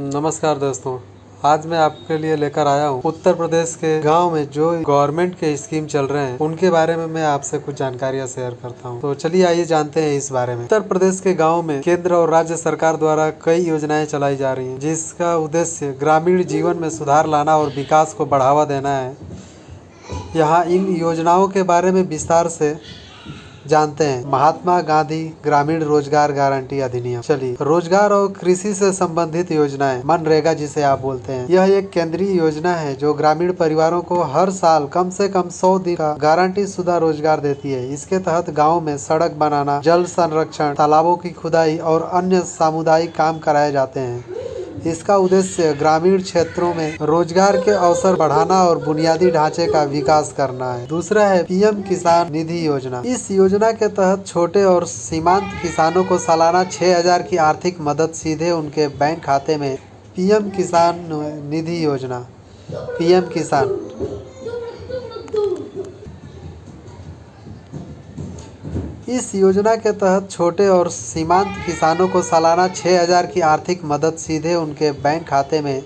नमस्कार दोस्तों, आज मैं आपके लिए लेकर आया हूँ उत्तर प्रदेश के गांव में जो गवर्नमेंट के स्कीम चल रहे हैं उनके बारे में मैं आपसे कुछ जानकारियाँ शेयर करता हूँ। तो चलिए आइए जानते हैं इस बारे में। उत्तर प्रदेश के गांव में केंद्र और राज्य सरकार द्वारा कई योजनाएं चलाई जा रही हैं, जिसका उद्देश्य ग्रामीण जीवन में सुधार लाना और विकास को बढ़ावा देना है। यहाँ इन योजनाओं के बारे में विस्तार से जानते हैं। महात्मा गांधी ग्रामीण रोजगार गारंटी अधिनियम। चलिए, रोजगार और कृषि से संबंधित योजनाएं, मनरेगा जिसे आप बोलते हैं, यह एक केंद्रीय योजना है जो ग्रामीण परिवारों को हर साल कम से कम 100 दिन का गारंटी शुदा रोजगार देती है। इसके तहत गाँव में सड़क बनाना, जल संरक्षण, तालाबों की खुदाई और अन्य सामुदायिक काम कराए जाते हैं। इसका उद्देश्य ग्रामीण क्षेत्रों में रोजगार के अवसर बढ़ाना और बुनियादी ढांचे का विकास करना है। दूसरा है पीएम किसान निधि योजना। इस योजना के तहत छोटे और सीमांत किसानों को सालाना 6,000 की आर्थिक मदद सीधे उनके बैंक खाते में। पीएम किसान निधि योजना, पीएम किसान, इस योजना के तहत छोटे और सीमांत किसानों को सालाना 6,000 की आर्थिक मदद सीधे उनके बैंक खाते में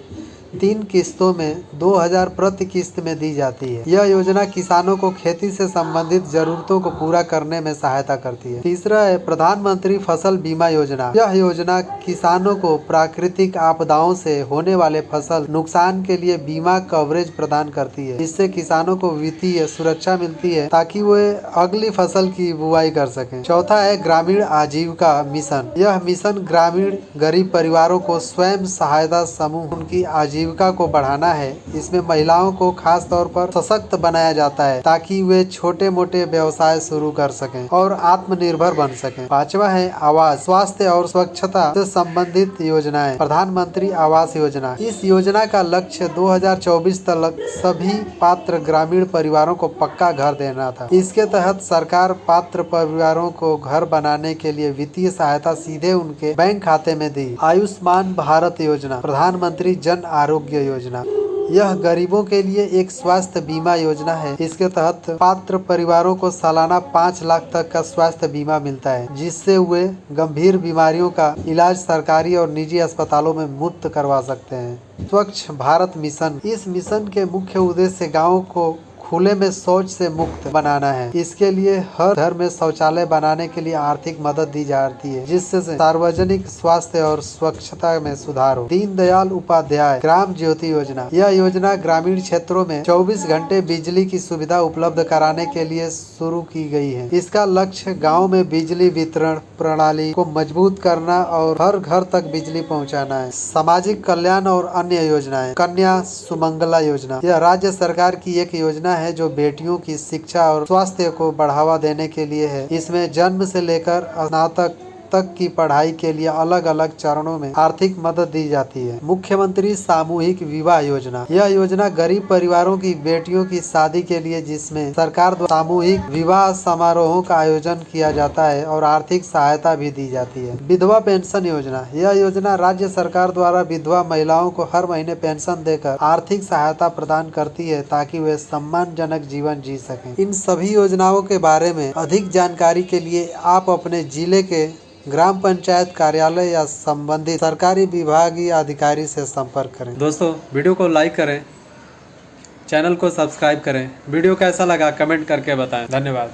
3 किस्तों में 2,000 प्रति किस्त में दी जाती है। यह योजना किसानों को खेती से संबंधित जरूरतों को पूरा करने में सहायता करती है। तीसरा है प्रधानमंत्री फसल बीमा योजना। यह योजना किसानों को प्राकृतिक आपदाओं से होने वाले फसल नुकसान के लिए बीमा कवरेज प्रदान करती है। इससे किसानों को वित्तीय सुरक्षा मिलती है ताकि वे अगली फसल की बुआई कर सकें। चौथा है ग्रामीण आजीविका मिशन। यह मिशन ग्रामीण गरीब परिवारों को स्वयं सहायता समूह उनकी आजीविका को बढ़ाना है। इसमें महिलाओं को खास तौर पर सशक्त बनाया जाता है ताकि वे छोटे मोटे व्यवसाय शुरू कर सकें और आत्मनिर्भर बन सकें। पांचवा है आवास, स्वास्थ्य और स्वच्छता से संबंधित योजनाएं। प्रधानमंत्री आवास योजना। इस योजना का लक्ष्य 2024 तक सभी पात्र ग्रामीण परिवारों को पक्का घर देना था। इसके तहत सरकार पात्र परिवारों को घर बनाने के लिए वित्तीय सहायता सीधे उनके बैंक खाते में दी। आयुष्मान भारत योजना। प्रधानमंत्री जन आरोग्य योजना। यह गरीबों के लिए एक स्वास्थ्य बीमा योजना है। इसके तहत पात्र परिवारों को सालाना 5 लाख तक का स्वास्थ्य बीमा मिलता है, जिससे वे गंभीर बीमारियों का इलाज सरकारी और निजी अस्पतालों में मुफ्त करवा सकते हैं। स्वच्छ भारत मिशन। इस मिशन के मुख्य उद्देश्य गाँव को खुले में शौच से मुक्त बनाना है। इसके लिए हर घर में शौचालय बनाने के लिए आर्थिक मदद दी जाती है, जिससे सार्वजनिक स्वास्थ्य और स्वच्छता में सुधार हो। दीनदयाल उपाध्याय ग्राम ज्योति योजना। यह योजना ग्रामीण क्षेत्रों में 24 घंटे बिजली की सुविधा उपलब्ध कराने के लिए शुरू की गई है। इसका लक्ष्य गाँव में बिजली वितरण प्रणाली को मजबूत करना और हर घर तक बिजली पहुँचाना है। सामाजिक कल्याण और अन्य योजनाएं। कन्या सुमंगला योजना। यह राज्य सरकार की एक योजना है जो बेटियों की शिक्षा और स्वास्थ्य को बढ़ावा देने के लिए है। इसमें जन्म से लेकर स्नातक तक की पढ़ाई के लिए अलग अलग चरणों में आर्थिक मदद दी जाती है। मुख्यमंत्री सामूहिक विवाह योजना। यह योजना गरीब परिवारों की बेटियों की शादी के लिए, जिसमें सरकार द्वारा सामूहिक विवाह समारोहों का आयोजन किया जाता है और आर्थिक सहायता भी दी जाती है। विधवा पेंशन योजना। यह योजना राज्य सरकार द्वारा विधवा महिलाओं को हर महीने पेंशन देकर आर्थिक सहायता प्रदान करती है ताकि वे सम्मानजनक जीवन जी सकें। इन सभी योजनाओं के बारे में अधिक जानकारी के लिए आप अपने जिले के ग्राम पंचायत कार्यालय या संबंधित सरकारी विभागीय अधिकारी से संपर्क करें। दोस्तों, वीडियो को लाइक करें, चैनल को सब्सक्राइब करें। वीडियो कैसा लगा कमेंट करके बताएं। धन्यवाद।